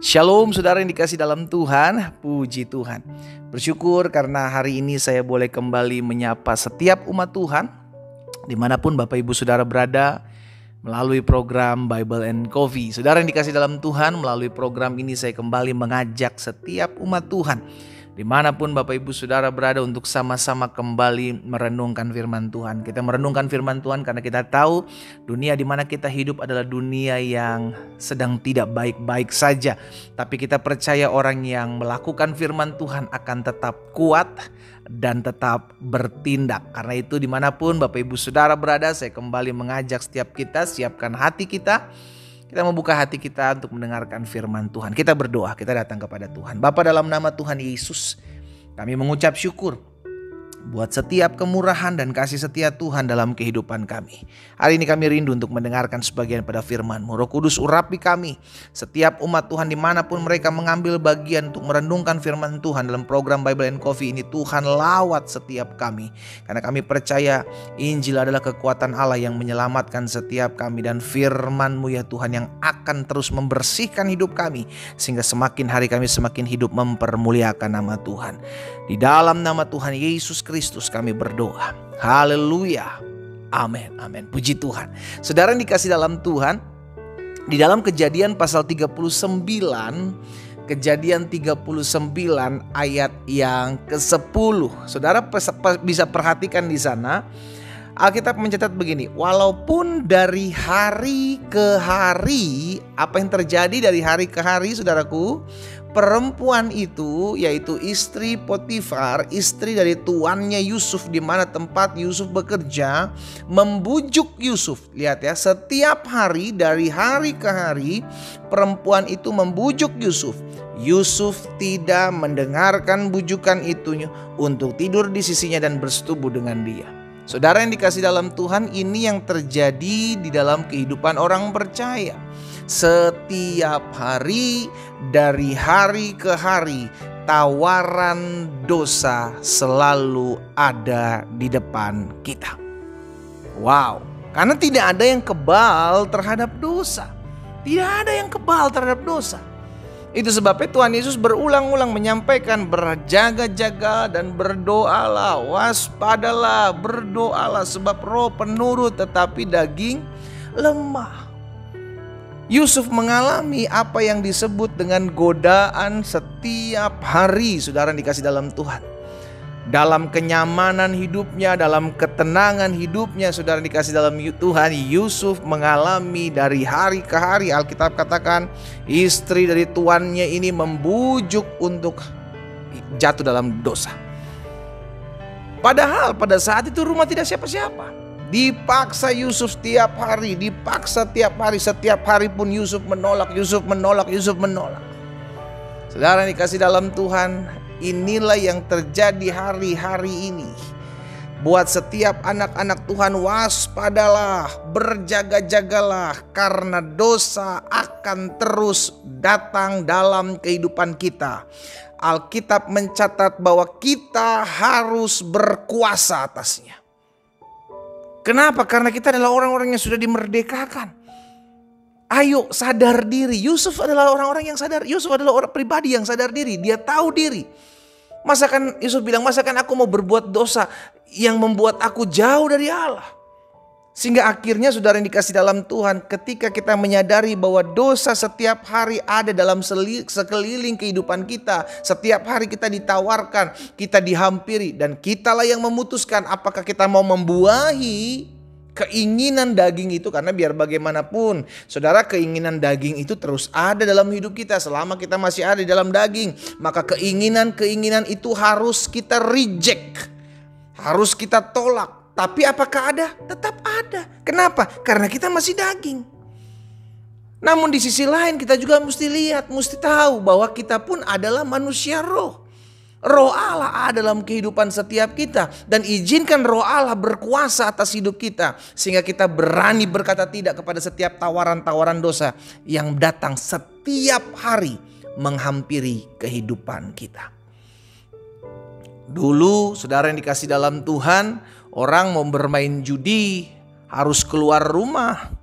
Shalom saudara yang dikasih dalam Tuhan, puji Tuhan. Bersyukur karena hari ini saya boleh kembali menyapa setiap umat Tuhan dimanapun Bapak Ibu Saudara berada melalui program Bible and Coffee. Saudara yang dikasih dalam Tuhan, melalui program ini saya kembali mengajak setiap umat Tuhan dimanapun Bapak Ibu Saudara berada untuk sama-sama kembali merenungkan firman Tuhan. Kita merenungkan firman Tuhan karena kita tahu dunia di mana kita hidup adalah dunia yang sedang tidak baik-baik saja. Tapi kita percaya orang yang melakukan firman Tuhan akan tetap kuat dan tetap bertindak. Karena itu dimanapun Bapak Ibu Saudara berada, saya kembali mengajak setiap kita, siapkan hati kita. Kita membuka hati kita untuk mendengarkan firman Tuhan. Kita berdoa, kita datang kepada Tuhan. Bapa, dalam nama Tuhan Yesus, kami mengucap syukur buat setiap kemurahan dan kasih setia Tuhan dalam kehidupan kami. Hari ini kami rindu untuk mendengarkan sebagian pada firman-Mu. Roh Kudus, urapi kami, setiap umat Tuhan dimanapun mereka mengambil bagian untuk merenungkan firman Tuhan dalam program Bible and Coffee ini. Tuhan, lawat setiap kami, karena kami percaya Injil adalah kekuatan Allah yang menyelamatkan setiap kami, dan firman-Mu ya Tuhan yang akan terus membersihkan hidup kami, sehingga semakin hari kami semakin hidup mempermuliakan nama Tuhan. Di dalam nama Tuhan Yesus Kristus kami berdoa. Haleluya. Amin. Amin. Puji Tuhan. Saudara yang dikasih dalam Tuhan, di dalam Kejadian pasal 39, Kejadian 39 ayat yang ke-10. Saudara bisa perhatikan di sana. Alkitab mencatat begini, walaupun dari hari ke hari, apa yang terjadi dari hari ke hari, saudaraku, perempuan itu, yaitu istri Potifar, istri dari tuannya Yusuf, di mana tempat Yusuf bekerja, membujuk Yusuf. Lihat ya, setiap hari dari hari ke hari, perempuan itu membujuk Yusuf. Yusuf tidak mendengarkan bujukan itu untuk tidur di sisinya dan bersetubuh dengan dia. Saudara yang dikasih dalam Tuhan, ini yang terjadi di dalam kehidupan orang percaya. Setiap hari, dari hari ke hari, tawaran dosa selalu ada di depan kita. Wow, karena tidak ada yang kebal terhadap dosa. Tidak ada yang kebal terhadap dosa. Itu sebabnya Tuhan Yesus berulang-ulang menyampaikan, berjaga-jaga dan berdoalah, waspadalah, berdoalah, sebab roh penurut tetapi daging lemah. Yusuf mengalami apa yang disebut dengan godaan setiap hari, saudara yang dikasih dalam Tuhan. Dalam kenyamanan hidupnya, dalam ketenangan hidupnya, saudara yang dikasih dalam Tuhan, Yusuf mengalami dari hari ke hari. Alkitab katakan istri dari tuannya ini membujuk untuk jatuh dalam dosa. Padahal pada saat itu rumah tidak siapa-siapa. Dipaksa Yusuf setiap hari, dipaksa tiap hari. Setiap hari pun Yusuf menolak, Yusuf menolak, Yusuf menolak. Saudara yang dikasih dalam Tuhan, inilah yang terjadi hari-hari ini. Buat setiap anak-anak Tuhan, waspadalah, berjaga-jagalah, karena dosa akan terus datang dalam kehidupan kita. Alkitab mencatat bahwa kita harus berkuasa atasnya. Kenapa? Karena kita adalah orang-orang yang sudah dimerdekakan. Ayo sadar diri. Yusuf adalah orang-orang yang sadar. Yusuf adalah orang pribadi yang sadar diri. Dia tahu diri. Masakan Yusuf bilang, masakan aku mau berbuat dosa yang membuat aku jauh dari Allah. Sehingga akhirnya saudara yang dikasih dalam Tuhan, ketika kita menyadari bahwa dosa setiap hari ada dalam sekeliling kehidupan kita. Setiap hari kita ditawarkan, kita dihampiri, dan kitalah yang memutuskan apakah kita mau membuahi keinginan daging itu. Karena biar bagaimanapun, saudara, keinginan daging itu terus ada dalam hidup kita. Selama kita masih ada di dalam daging, maka keinginan-keinginan itu harus kita reject, harus kita tolak. Tapi apakah ada? Tetap ada. Kenapa? Karena kita masih daging. Namun di sisi lain kita juga mesti lihat, mesti tahu bahwa kita pun adalah manusia roh. Roh Allah ada dalam kehidupan setiap kita, dan izinkan roh Allah berkuasa atas hidup kita, sehingga kita berani berkata tidak kepada setiap tawaran-tawaran dosa yang datang setiap hari menghampiri kehidupan kita. Dulu saudara yang dikasih dalam Tuhan, orang mau bermain judi harus keluar rumah.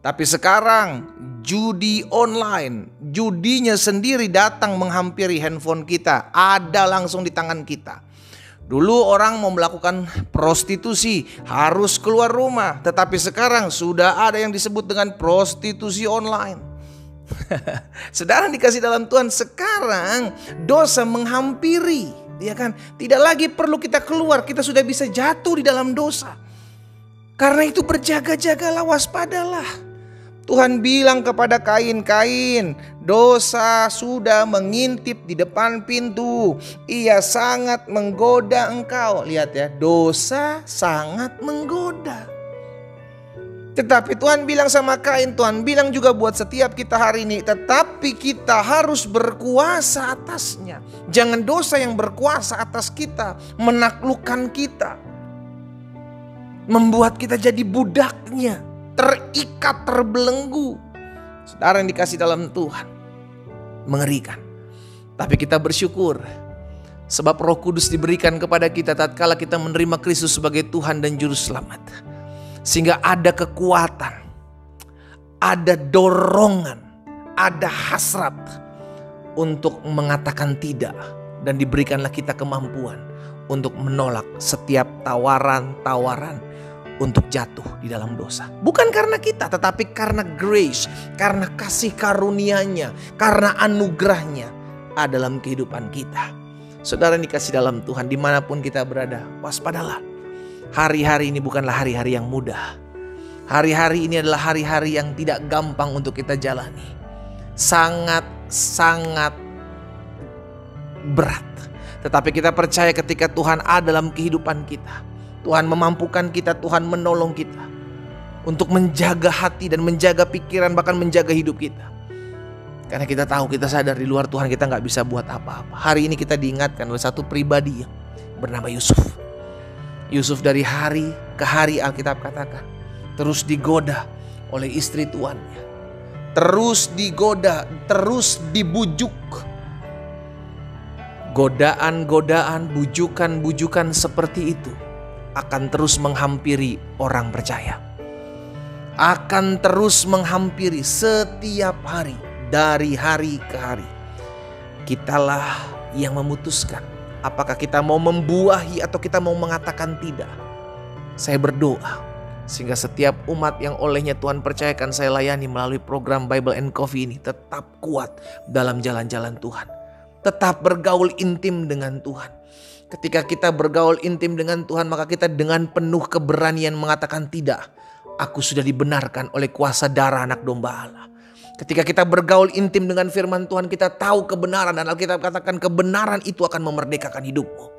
Tapi sekarang judi online, judinya sendiri datang menghampiri handphone kita, ada langsung di tangan kita. Dulu orang mau melakukan prostitusi harus keluar rumah, tetapi sekarang sudah ada yang disebut dengan prostitusi online. Saudara dikasih dalam Tuhan, sekarang dosa menghampiri, ya kan? Tidak lagi perlu kita keluar, kita sudah bisa jatuh di dalam dosa. Karena itu berjaga-jagalah, waspadalah. Tuhan bilang kepada Kain, Kain, dosa sudah mengintip di depan pintu. Ia sangat menggoda engkau. Lihat ya, dosa sangat menggoda. Tetapi Tuhan bilang sama Kain, Tuhan bilang juga buat setiap kita hari ini, tetapi kita harus berkuasa atasnya. Jangan dosa yang berkuasa atas kita, menaklukkan kita, membuat kita jadi budaknya, terikat, terbelenggu. Saudara yang dikasih dalam Tuhan, mengerikan. Tapi kita bersyukur sebab Roh Kudus diberikan kepada kita tatkala kita menerima Kristus sebagai Tuhan dan Juru Selamat. Sehingga ada kekuatan, ada dorongan, ada hasrat untuk mengatakan tidak. Dan diberikanlah kita kemampuan untuk menolak setiap tawaran-tawaran untuk jatuh di dalam dosa. Bukan karena kita, tetapi karena grace, karena kasih karunia-Nya, karena anugerah-Nya ada dalam kehidupan kita. Saudara yang dikasih dalam Tuhan, dimanapun kita berada, waspadalah. Hari-hari ini bukanlah hari-hari yang mudah. Hari-hari ini adalah hari-hari yang tidak gampang untuk kita jalani. Sangat-sangat berat. Tetapi kita percaya ketika Tuhan ada dalam kehidupan kita, Tuhan memampukan kita, Tuhan menolong kita untuk menjaga hati dan menjaga pikiran, bahkan menjaga hidup kita. Karena kita tahu, kita sadar di luar Tuhan kita gak bisa buat apa-apa. Hari ini kita diingatkan oleh satu pribadi yang bernama Yusuf. Yusuf dari hari ke hari, Alkitab katakan, terus digoda oleh istri tuannya. Terus digoda, terus dibujuk. Godaan-godaan, bujukan-bujukan seperti itu akan terus menghampiri orang percaya. Akan terus menghampiri setiap hari, dari hari ke hari. Kitalah yang memutuskan apakah kita mau membuahi atau kita mau mengatakan tidak. Saya berdoa sehingga setiap umat yang olehnya Tuhan percayakan saya layani melalui program Bible and Coffee ini tetap kuat dalam jalan-jalan Tuhan. Tetap bergaul intim dengan Tuhan. Ketika kita bergaul intim dengan Tuhan, maka kita dengan penuh keberanian mengatakan tidak. Aku sudah dibenarkan oleh kuasa darah anak domba Allah. Ketika kita bergaul intim dengan firman Tuhan, kita tahu kebenaran, dan Alkitab katakan kebenaran itu akan memerdekakan hidupmu.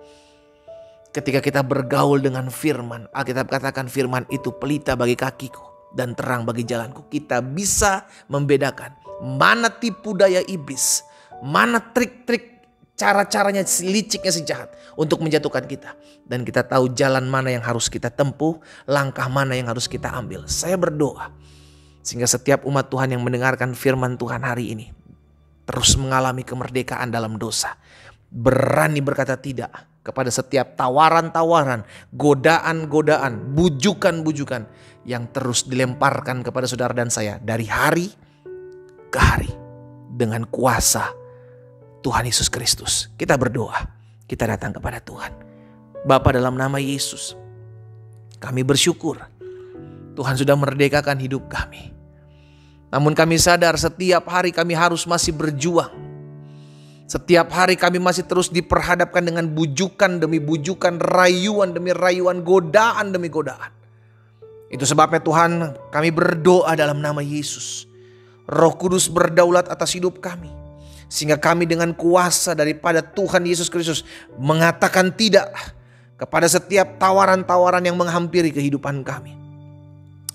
Ketika kita bergaul dengan firman, Alkitab katakan firman itu pelita bagi kakiku dan terang bagi jalanku. Kita bisa membedakan mana tipu daya iblis, mana trik-trik, cara-caranya, liciknya si jahat untuk menjatuhkan kita. Dan kita tahu jalan mana yang harus kita tempuh, langkah mana yang harus kita ambil. Saya berdoa sehingga setiap umat Tuhan yang mendengarkan firman Tuhan hari ini terus mengalami kemerdekaan dalam dosa. Berani berkata tidak kepada setiap tawaran-tawaran, godaan-godaan, bujukan-bujukan yang terus dilemparkan kepada saudara dan saya dari hari ke hari dengan kuasa Tuhan Yesus Kristus. Kita berdoa, kita datang kepada Tuhan. Bapa, dalam nama Yesus, kami bersyukur Tuhan sudah merdekakan hidup kami. Namun kami sadar setiap hari kami harus masih berjuang. Setiap hari kami masih terus diperhadapkan dengan bujukan demi bujukan, rayuan demi rayuan, godaan demi godaan. Itu sebabnya Tuhan, kami berdoa dalam nama Yesus. Roh Kudus berdaulat atas hidup kami. Sehingga kami dengan kuasa daripada Tuhan Yesus Kristus mengatakan tidak kepada setiap tawaran-tawaran yang menghampiri kehidupan kami.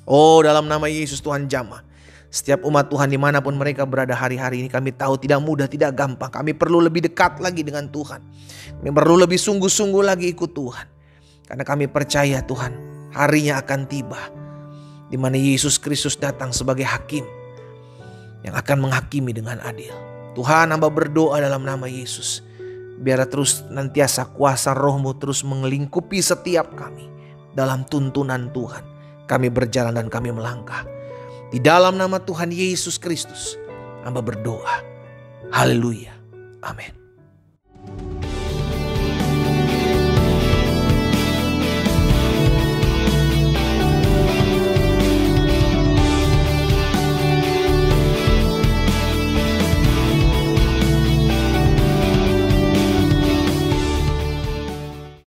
Oh, dalam nama Yesus Tuhan jamah setiap umat Tuhan dimanapun mereka berada hari-hari ini. Kami tahu tidak mudah, tidak gampang. Kami perlu lebih dekat lagi dengan Tuhan. Kami perlu lebih sungguh-sungguh lagi ikut Tuhan. Karena kami percaya Tuhan, harinya akan tiba di mana Yesus Kristus datang sebagai hakim yang akan menghakimi dengan adil. Tuhan, hamba berdoa dalam nama Yesus, biar terus nantiasa kuasa Roh-Mu terus melingkupi setiap kami dalam tuntunan Tuhan. Kami berjalan dan kami melangkah Di dalam nama Tuhan Yesus Kristus, hamba berdoa. Haleluya. Amin.